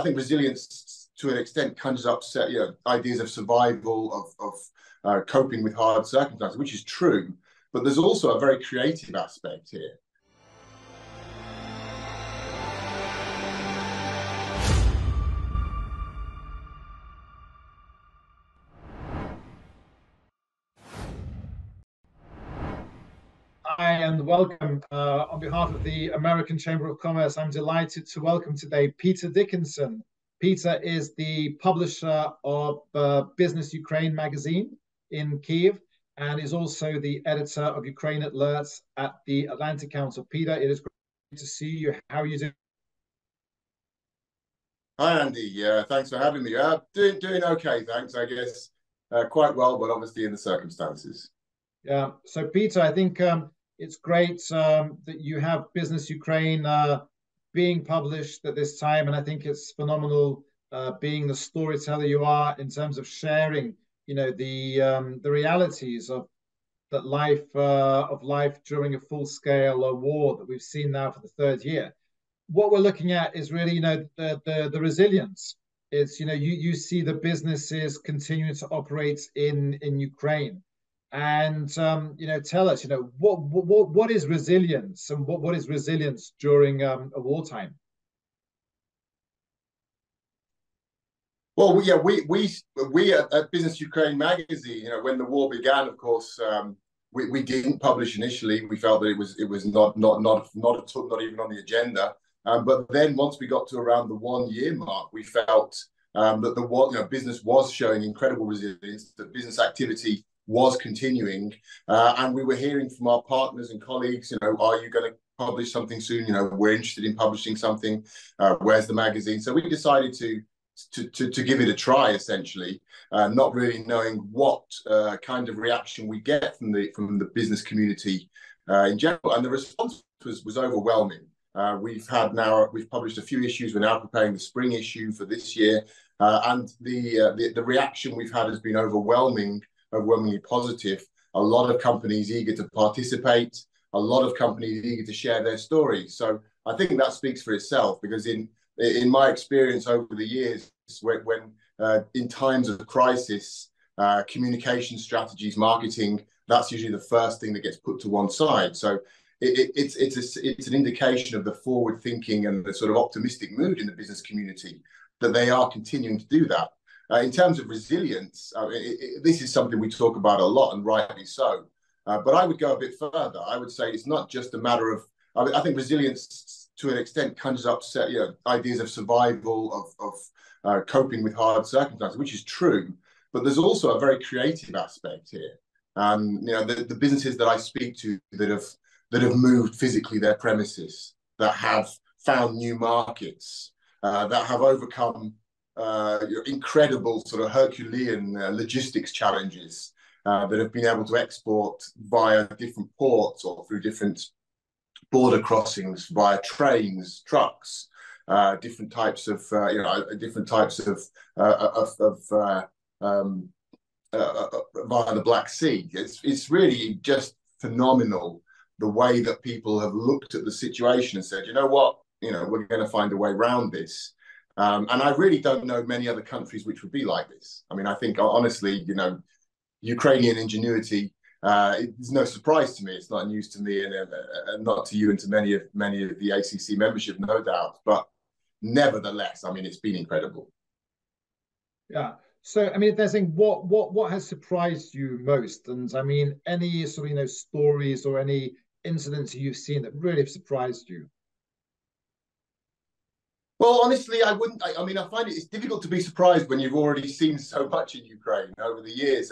I think resilience to an extent conjures up ideas of survival, of coping with hard circumstances, which is true. But there's also a very creative aspect here. Hi, and welcome. On behalf of the American Chamber of Commerce, I'm delighted to welcome today Peter Dickinson. Peter is the publisher of Business Ukraine magazine in Kyiv and is also the editor of Ukraine Alerts at the Atlantic Council. Peter, it is great to see you. How are you doing? Hi, Andy. Thanks for having me. Doing okay, thanks. I guess quite well, but obviously in the circumstances. Yeah. So, Peter, I think it's great that you have Business Ukraine being published at this time, and I think it's phenomenal being the storyteller you are in terms of sharing, the realities of life during a full-scale war that we've seen now for the third year. What we're looking at is really, the resilience. It's, you see the businesses continuing to operate in Ukraine. And tell us, what is resilience, and what is resilience during a wartime? Well, yeah, we at Business Ukraine magazine, when the war began, of course, we didn't publish initially. We felt that it was not even on the agenda. But then once we got to around the 1 year mark, we felt that the business was showing incredible resilience, that business activity was continuing, and we were hearing from our partners and colleagues, are you going to publish something soon? We're interested in publishing something. Where's the magazine? So we decided to give it a try, essentially, not really knowing what kind of reaction we get from the business community in general. And the response was overwhelming. We've published a few issues. We're now preparing the spring issue for this year, and the reaction we've had has been overwhelmingly positive. A lot of companies eager to participate, a lot of companies eager to share their stories. So I think that speaks for itself, because in my experience over the years, when in times of crisis, communication strategies, marketing, that's usually the first thing that gets put to one side. So it's an indication of the forward thinking and the sort of optimistic mood in the business community that they are continuing to do that. In terms of resilience, this is something we talk about a lot, and rightly so. But I would go a bit further. I would say it's not just a matter of, I think resilience to an extent conjures up ideas of survival, of coping with hard circumstances, which is true. But there's also a very creative aspect here. The businesses that I speak to that have moved physically their premises, that have found new markets, that have overcome incredible sort of Herculean logistics challenges, that have been able to export via different ports or through different border crossings via trains, trucks, different types of via the Black Sea. It's really just phenomenal the way that people have looked at the situation and said, you know what, we're going to find a way around this. And I really don't know many other countries which would be like this. I mean, I think honestly, Ukrainian ingenuity is no surprise to me. It's not news to me, and not to you, and to many of the ACC membership, no doubt. But nevertheless, I mean, it's been incredible. Yeah. So, I mean, if they're saying what has surprised you most, and I mean, any sort of stories or any incidents you've seen that really have surprised you? Well, honestly, I wouldn't. I mean, I find it's difficult to be surprised when you've already seen so much in Ukraine over the years.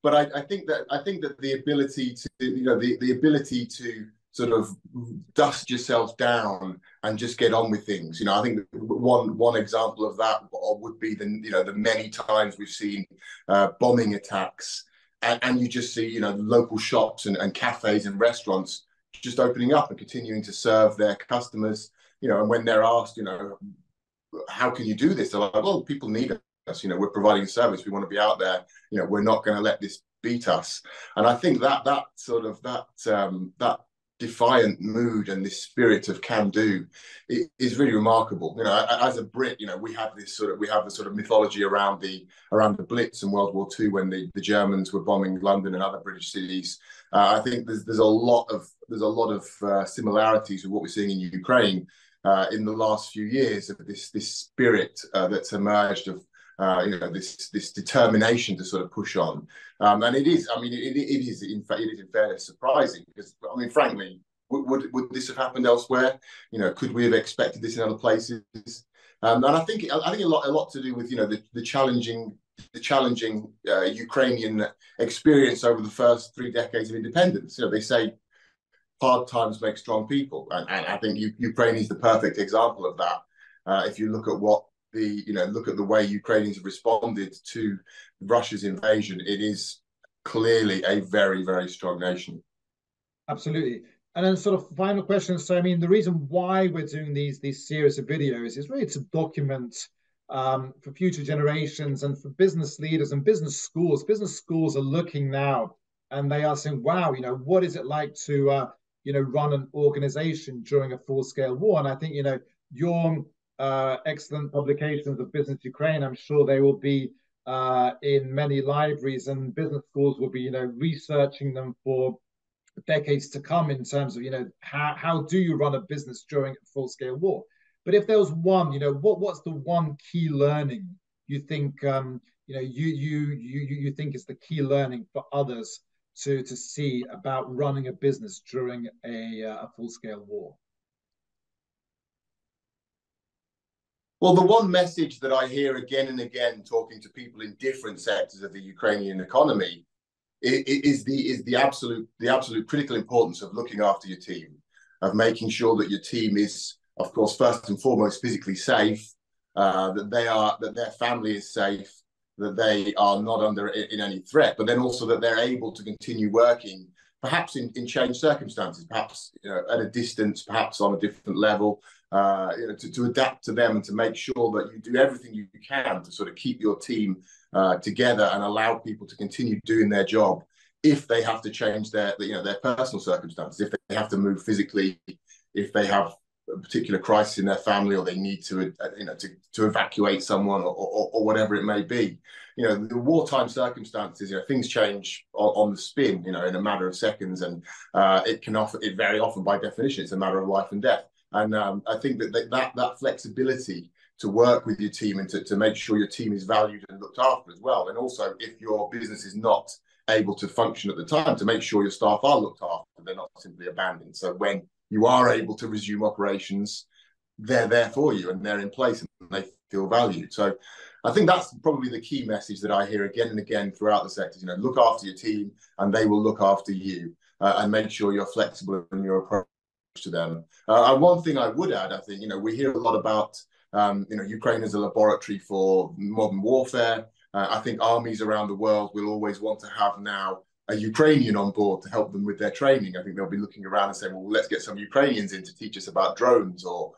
But I think that the ability to, the ability to sort of dust yourself down and just get on with things. I think one example of that would be the many times we've seen bombing attacks, and you just see local shops and cafes and restaurants just opening up and continuing to serve their customers. And when they're asked, how can you do this? They're like, well, people need us. We're providing a service. We want to be out there. We're not going to let this beat us. And I think that defiant mood and this spirit of can do is really remarkable. You know, as a Brit, you know, we have the sort of mythology around the Blitz in World War II when the Germans were bombing London and other British cities. I think there's a lot of similarities with what we're seeing in Ukraine in the last few years, of this spirit that's emerged of this determination to sort of push on. And it is, I mean, it is in fairness surprising, because, I mean, frankly, would this have happened elsewhere? You know, could we have expected this in other places? And I think a lot to do with, you know, the challenging Ukrainian experience over the first 3 decades of independence. You know, they say hard times make strong people, and I think Ukraine is the perfect example of that. If you look at look at the way Ukrainians have responded to Russia's invasion, it is clearly a very, very strong nation. Absolutely. And then sort of final question. So, I mean, the reason why we're doing these series of videos is really to document for future generations and for business leaders and business schools. Business schools are looking now and they are saying, wow, you know, what is it like to, run an organization during a full-scale war? And I think, you know, your excellent publications of Business Ukraine, I'm sure they will be in many libraries, and business schools will be, you know, researching them for decades to come, in terms of, you know, how do you run a business during a full-scale war. But if there was one, you know, what's the one key learning you think you think is the key learning for others to see about running a business during a full-scale war? Well, the one message that I hear again and again, talking to people in different sectors of the Ukrainian economy, is the absolute critical importance of looking after your team, of making sure that your team is, of course, first and foremost, physically safe, that their family is safe, that they are not under in any threat, but then also that they're able to continue working, perhaps in changed circumstances, perhaps, you know, at a distance, perhaps on a different level, to adapt to them, and to make sure that you do everything you can to sort of keep your team together and allow people to continue doing their job if they have to change their personal circumstances, if they have to move physically, if they have a particular crisis in their family, or they need to evacuate someone, or whatever it may be. You know, the wartime circumstances, you know, things change on the spin, you know, in a matter of seconds, and it very often, by definition, it's a matter of life and death. And I think that flexibility to work with your team, and to make sure your team is valued and looked after as well. And also, if your business is not able to function at the time, to make sure your staff are looked after, they're not simply abandoned. So when you are able to resume operations, they're there for you, and they're in place, and they feel valued. So I think that's probably the key message that I hear again and again throughout the sectors. You know, look after your team, and they will look after you, and make sure you're flexible in your approach to them. One thing I would add, I think, you know, we hear a lot about Ukraine as a laboratory for modern warfare. I think armies around the world will always want to have now a Ukrainian on board to help them with their training. I think they'll be looking around and saying, well, let's get some Ukrainians in to teach us about drones or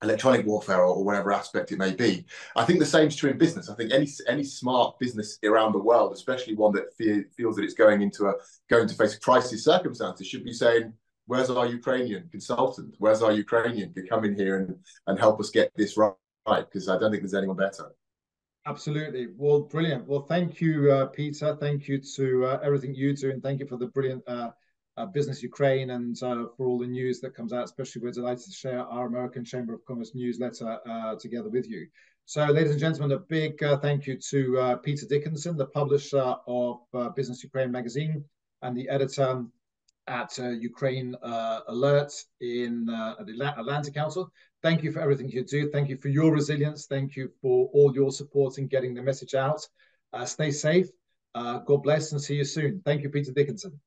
electronic warfare, or whatever aspect it may be. I think the same is true in business. I think any smart business around the world, especially one that feels that it's going to face crisis circumstances, should be saying, where's our Ukrainian consultant? Where's our Ukrainian to come in here and help us get this right? Because I don't think there's anyone better. Absolutely. Well, brilliant. Well, thank you, Peter. Thank you to everything you do, and thank you for the brilliant Business Ukraine, and for all the news that comes out. Especially, we're delighted to share our American Chamber of Commerce newsletter together with you. So, ladies and gentlemen, a big thank you to Peter Dickinson, the publisher of Business Ukraine magazine and the editor at Ukraine Alert in the Atlantic Council. Thank you for everything you do. Thank you for your resilience. Thank you for all your support in getting the message out. Stay safe. God bless, and see you soon. Thank you, Peter Dickinson.